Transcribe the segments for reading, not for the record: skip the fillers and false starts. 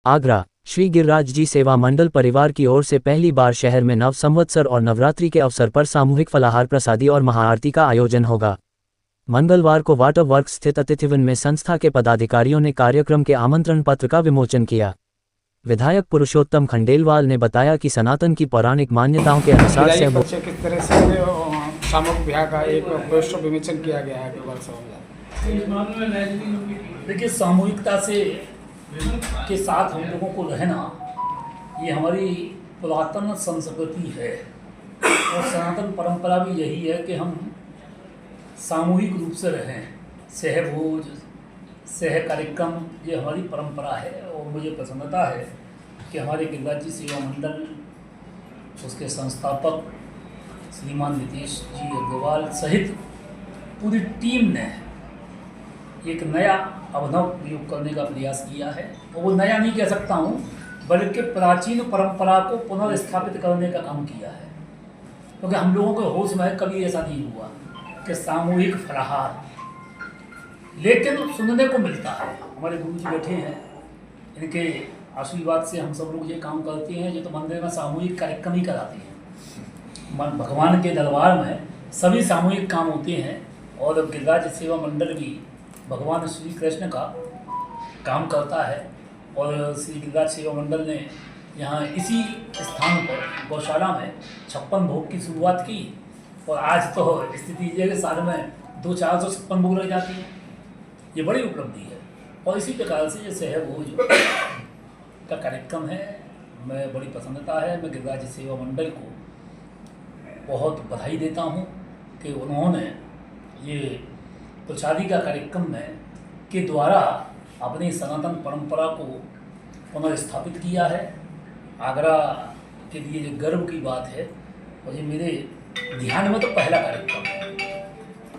आगरा श्री गिरिराज जी सेवा मंडल परिवार की ओर से पहली बार शहर में नव संवत्सर और नवरात्रि के अवसर पर सामूहिक फलाहार प्रसादी और महाआरती का आयोजन होगा। मंगलवार को वाटर वर्क स्थित अतिथिवन में संस्था के पदाधिकारियों ने कार्यक्रम के आमंत्रण पत्र का विमोचन किया। विधायक पुरुषोत्तम खंडेलवाल ने बताया कि सनातन की पौराणिक मान्यताओं के अनुसार से किस तरह से सामूहिक ब्याह का एक पोस्टर विमोचन किया गया है। देखिए, सामूहिकता से के साथ हम लोगों को रहना ये हमारी पुरातन संस्कृति है और सनातन परंपरा भी यही है कि हम सामूहिक रूप से रहें। सहभोज सह कार्यक्रम ये हमारी परंपरा है और मुझे प्रसन्नता है कि हमारे गिरिराज जी सेवा मंडल उसके संस्थापक श्रीमान नीतीश जी अग्रवाल सहित पूरी टीम ने एक नया अभिनव प्रयोग करने का प्रयास किया है। और वो नया नहीं कह सकता हूँ, बल्कि प्राचीन परंपरा को पुनर्स्थापित करने का काम किया है। क्योंकि हम लोगों के होश में कभी ऐसा नहीं हुआ कि सामूहिक फलाहार, लेकिन सुनने को मिलता है। हमारे गुरु जी बैठे हैं, इनके आशीर्वाद से हम सब लोग ये काम करते हैं। ये तो मंदिर में सामूहिक कार्यक्रम ही कराते हैं। भगवान के दरबार में सभी सामूहिक काम होते हैं और गिरिराज सेवा मंडल भी भगवान श्री कृष्ण का काम करता है। और श्री गिरिराज सेवा मंडल ने यहाँ इसी स्थान पर गौशाला में 56 भोग की शुरुआत की और आज तो स्थिति ये है कि साल में 200-456 भोग लग जाती है। ये बड़ी उपलब्धि है। और इसी प्रकार से ये सहभोज का कार्यक्रम है। मैं बड़ी प्रसन्नता है, मैं गिरिराज सेवा मंडल को बहुत बधाई देता हूँ कि उन्होंने ये प्रसादी का कार्यक्रम में के द्वारा अपनी सनातन परंपरा को पुनर्स्थापित किया है। आगरा के लिए जो गर्व की बात है, और ये मेरे ध्यान में तो पहला कार्यक्रम है।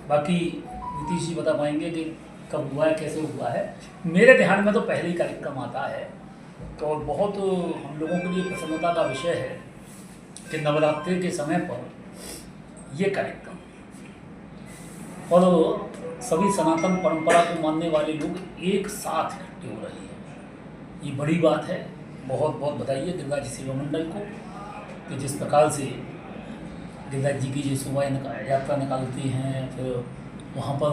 बाकी नीतीश जी बता पाएंगे कि कब हुआ है, कैसे हुआ है। मेरे ध्यान में तो पहले ही कार्यक्रम आता है। तो बहुत हम लोगों के लिए प्रसन्नता का विषय है कि नवरात्रि के समय पर ये कार्यक्रम और सभी सनातन परंपरा को मानने वाले लोग एक साथ इकट्ठे हो रहे हैं। ये बड़ी बात है। बहुत बहुत बधाई है गिरिराज सेवा मंडल को कि जिस प्रकार से गिरिराज जी की जो शोभा यात्रा निकालती हैं, फिर वहाँ पर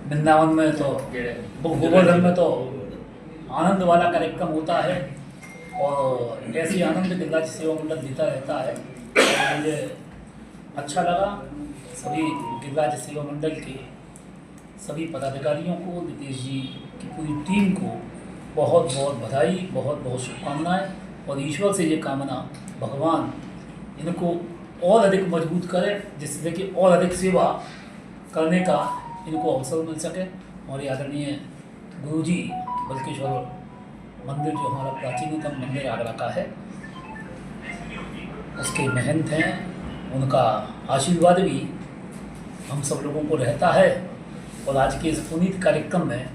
वृंदावन में तो गोवर्धन में तो आनंद वाला कार्यक्रम होता है और ऐसी आनंद गिरिराज सेवा मंडल देता रहता है। और मुझे अच्छा लगा। सभी गिरिराज सेवा मंडल के सभी पदाधिकारियों को, नीतीश जी की पूरी टीम को बहुत बहुत बधाई, बहुत बहुत शुभकामनाएं। और ईश्वर से ये कामना, भगवान इनको और अधिक मजबूत करे, जिससे कि और अधिक सेवा करने का इनको अवसर मिल सके। और आदरणीय गुरु जी बल्केश्वर मंदिर, जो हमारा प्राचीनतम मंदिर आगरा का है, उसके महंत हैं, उनका आशीर्वाद भी हम सब लोगों को रहता है। और आज के इस पुनीत कार्यक्रम में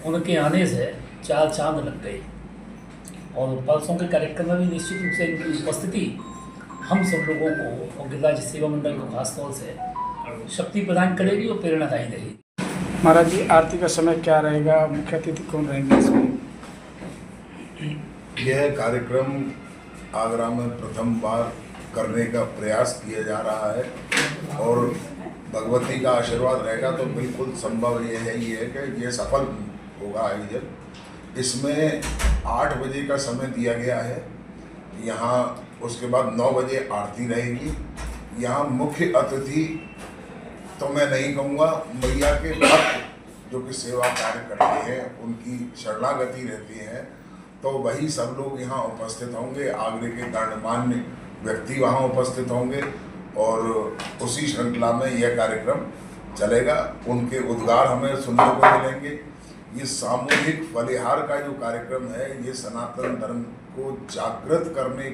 उनके आने से 4 चांद लग गए। और परसों के कार्यक्रम में भी निश्चित रूप से इनकी उपस्थिति हम सब लोगों को और गिरिराज सेवा मंडल को खासतौर से शक्ति प्रदान करेगी और प्रेरणादायी रहेगी। महाराज जी, आरती का समय क्या रहेगा? मुख्य अतिथि कौन रहेंगे इसमें? यह कार्यक्रम आगरा में प्रथम बार करने का प्रयास किया जा रहा है और भगवती का आशीर्वाद रहेगा तो बिल्कुल संभव ये है कि ये सफल होगा आयोजन। इसमें 8 बजे का समय दिया गया है। यहाँ उसके बाद 9 बजे आरती रहेगी। यहाँ मुख्य अतिथि तो मैं नहीं कहूँगा, मैया के भक्त जो कि सेवा कार्य करते हैं, उनकी शरणागति रहती है, तो वही सब लोग यहाँ उपस्थित होंगे। आगरे के गणमान्य व्यक्ति वहाँ उपस्थित होंगे और उसी श्रृंखला में यह कार्यक्रम चलेगा। उनके उद्गार हमें सुनने को मिलेंगे। ये सामूहिक फलाहार का जो कार्यक्रम है, ये सनातन धर्म को जागृत करने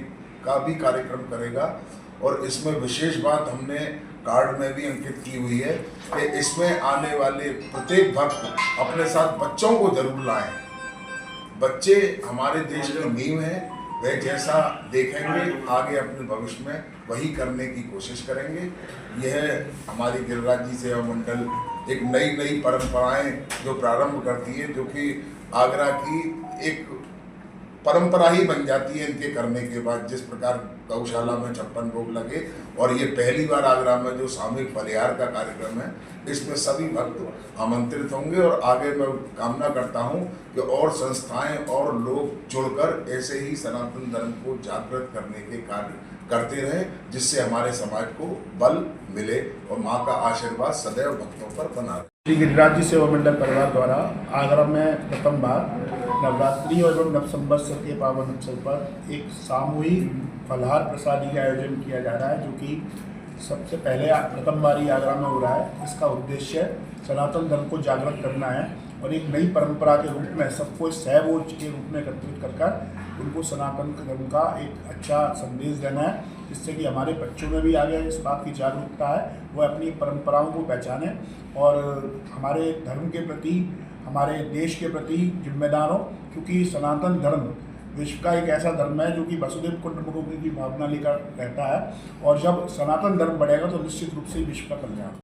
का भी कार्यक्रम करेगा। और इसमें विशेष बात हमने कार्ड में भी अंकित की हुई है कि इसमें आने वाले प्रत्येक भक्त अपने साथ बच्चों को जरूर लाएं। बच्चे हमारे देश की नींव है। वे जैसा देखेंगे आगे अपने भविष्य में वही करने की कोशिश करेंगे। यह हमारी गिरिराज जी सेवा मंडल एक नई परंपराएं जो प्रारंभ करती है, जो कि आगरा की एक परंपरा ही बन जाती है इनके करने के बाद। जिस प्रकार गौशाला में 56 भोग लगे और ये पहली बार आगरा में जो सामूहिक बलिहार का कार्यक्रम है, इसमें सभी भक्त आमंत्रित होंगे और आगे मैं कामना करता हूँ कि और संस्थाएं और लोग जुड़कर ऐसे ही सनातन धर्म को जागृत करने के कार्य करते रहें, जिससे हमारे समाज को बल मिले और माँ का आशीर्वाद सदैव भक्तों पर बना रहे। श्री गिरिराज जी सेवा मंडल परिवार द्वारा आगरा में प्रथम बार नवरात्रि और नव संवत्सर के पावन अवसर पर एक सामूहिक फलाहार प्रसादी का आयोजन किया जा रहा है, जो कि सबसे पहले प्रथम बार ही आगरा में हो रहा है। इसका उद्देश्य सनातन धर्म को जागृत करना है और एक नई परंपरा के रूप में सबको सहभोज के रूप में एकत्रित कर उनको सनातन धर्म का एक अच्छा संदेश देना है, जिससे कि हमारे बच्चों में भी आगे इस बात की जागरूकता है, वह अपनी परंपराओं को पहचाने और हमारे धर्म के प्रति, हमारे देश के प्रति जिम्मेदार हो, क्योंकि सनातन धर्म विश्व का एक ऐसा धर्म है जो कि वसुदेव कुटुंबकम की भावना लेकर रहता है और जब सनातन धर्म बढ़ेगा तो निश्चित रूप से विश्व का कल्याण।